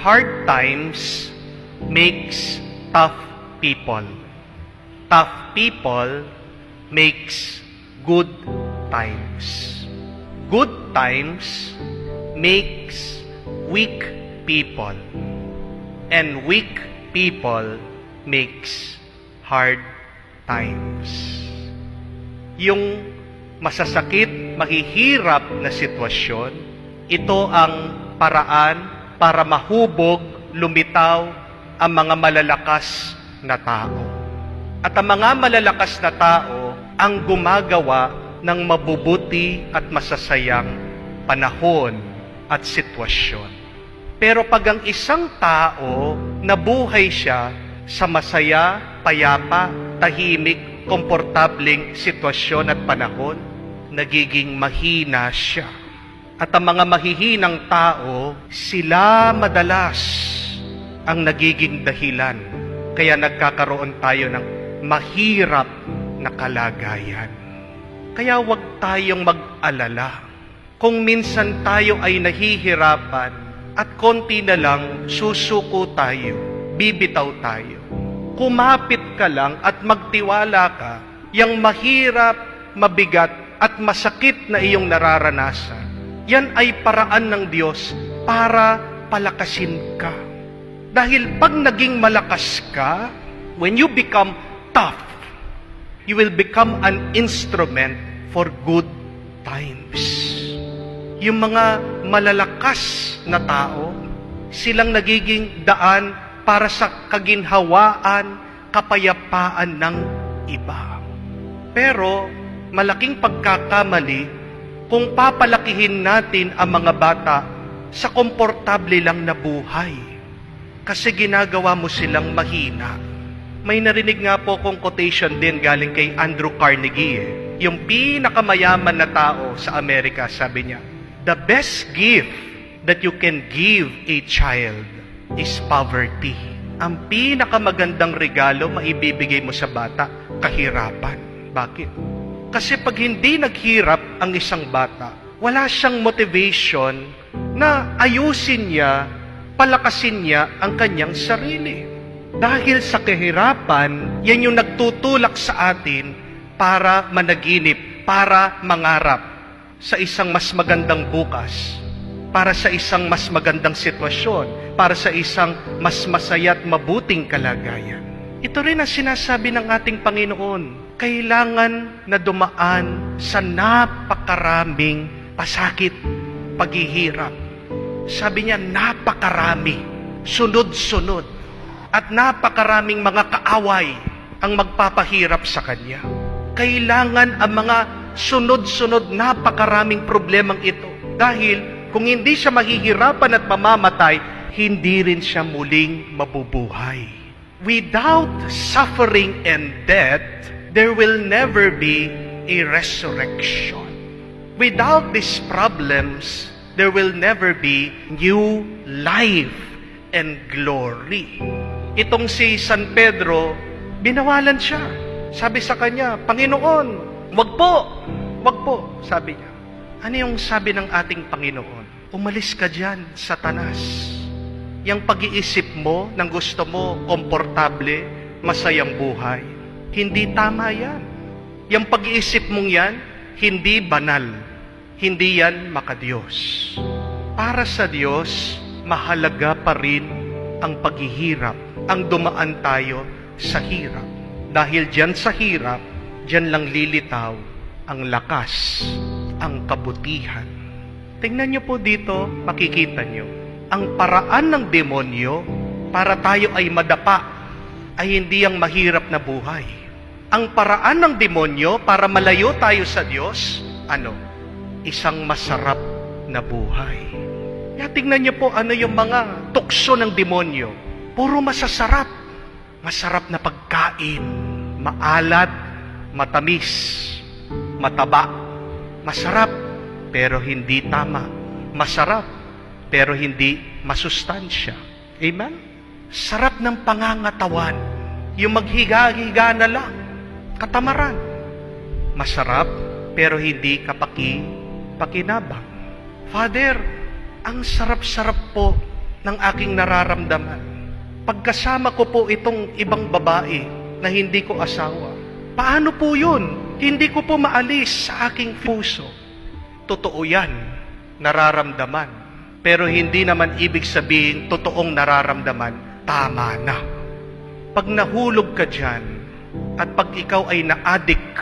hard times makes tough people. Tough people makes good times. Good times makes weak people. And weak people makes hard times. Yung masasakit, mahihirap na sitwasyon, ito ang paraan para mahubog, lumitaw ang mga malalakas na tao. At ang mga malalakas na tao ang gumagawa ng mabubuti at masasayang panahon at sitwasyon. Pero pag ang isang tao nabuhay siya sa masaya, payapa, tahimik, komportableng sitwasyon at panahon, nagiging mahina siya. At ang mga mahihinang tao, sila madalas ang nagiging dahilan. Kaya nagkakaroon tayo ng mahirap na kalagayan. Kaya huwag tayong mag-alala. Kung minsan tayo ay nahihirapan at konti na lang susuko tayo, bibitaw tayo. Kumapit ka lang at magtiwala ka, yang mahirap, mabigat at masakit na iyong nararanasan. Yan ay paraan ng Diyos para palakasin ka. Dahil pag naging malakas ka, when you become tough, you will become an instrument for good times. Yung mga malalakas na tao, silang nagiging daan para sa kaginhawaan, kapayapaan ng iba. Pero malaking pagkakamali kung papalakihin natin ang mga bata sa komportable lang na buhay. Kasi ginagawa mo silang mahina. May narinig nga po kong quotation din galing kay Andrew Carnegie. Yung pinakamayaman na tao sa Amerika, sabi niya, "The best gift that you can give a child is poverty." Ang pinakamagandang regalo maibibigay mo sa bata, kahirapan. Bakit? Kasi pag hindi naghirap ang isang bata, wala siyang motivation na ayusin niya, palakasin niya ang kanyang sarili. Dahil sa kahirapan, yan yung nagtutulak sa atin para managinip, para mangarap sa isang mas magandang bukas, para sa isang mas magandang sitwasyon, para sa isang mas masaya at mabuting kalagayan. Ito rin ang sinasabi ng ating Panginoon. Kailangan na dumaan sa napakaraming pasakit, paghihirap. Sabi niya, napakarami, sunod-sunod, at napakaraming mga kaaway ang magpapahirap sa kanya. Kailangan ang mga sunod-sunod napakaraming problemang ito. Dahil kung hindi siya mahihirapan at mamamatay, hindi rin siya muling mabubuhay. Without suffering and death, there will never be a resurrection. Without these problems, there will never be new life and glory. Itong si San Pedro, binawalan siya. Sabi sa kanya, "Panginoon, wag po, sabi niya. Ano yung sabi ng ating Panginoon? Umalis ka dyan, Satanas. Yang pag-iisip mo, ng gusto mo, komportable, masayang buhay, hindi tama yan. Yang pag-iisip mong yan, hindi banal. Hindi yan makadiyos. Para sa Diyos, mahalaga pa rin ang paghihirap, ang dumaan tayo sa hirap. Dahil dyan sa hirap, dyan lang lilitaw ang lakas, ang kabutihan. Tingnan nyo po dito, makikita nyo. Ang paraan ng demonyo para tayo ay madapa ay hindi ang mahirap na buhay. Ang paraan ng demonyo para malayo tayo sa Diyos, isang masarap na buhay. Kaya tingnan niyo po ano yung mga tukso ng demonyo. Puro masasarap. Masarap na pagkain. Maalat, matamis, mataba. Masarap, pero hindi tama. Masarap, pero hindi masustansya. Amen? Sarap ng pangangatawan. Yung maghiga-higa na lang. Katamaran. Masarap, pero hindi pakinabang. Father, ang sarap-sarap po ng aking nararamdaman. Pagkasama ko po itong ibang babae na hindi ko asawa, paano po yun? Hindi ko po maalis sa aking puso. Totoo yan, nararamdaman. Pero hindi naman ibig sabihin totoong nararamdaman, tama na. Pag nahulog ka dyan, at pag ikaw ay na-addict,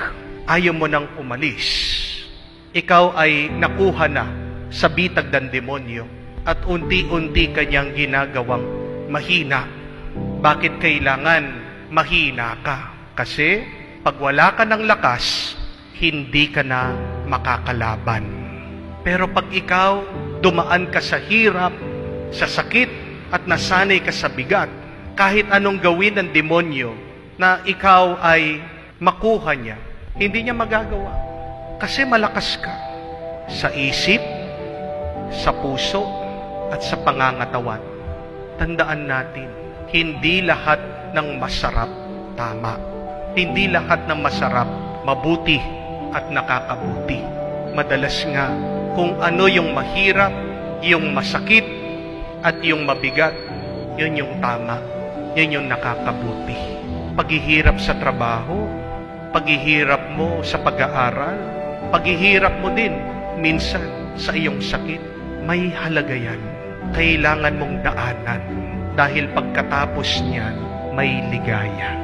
ayaw mo nang umalis. Ikaw ay nakuha na sa bitag ng demonyo at unti-unti kanyang ginagawang mahina. Bakit kailangan mahina ka? Kasi pag wala ka ng lakas, hindi ka na makakalaban. Pero pag ikaw dumaan ka sa hirap, sa sakit, at nasanay ka sa bigat, kahit anong gawin ng demonyo na ikaw ay makuha niya, hindi niya magagawa. Kasi malakas ka sa isip, sa puso, at sa pangangatawan. Tandaan natin, hindi lahat ng masarap tama. Hindi lahat ng masarap mabuti at nakakabuti. Madalas nga, kung ano yung mahirap, yung masakit, at yung mabigat, yun yung tama. Yun yung nakakabuti. Paghihirap sa trabaho, paghihirap mo sa pag-aaral, paghihirap mo din minsan sa iyong sakit, may halaga yan. Kailangan mong daanan dahil pagkatapos niyan, may ligaya.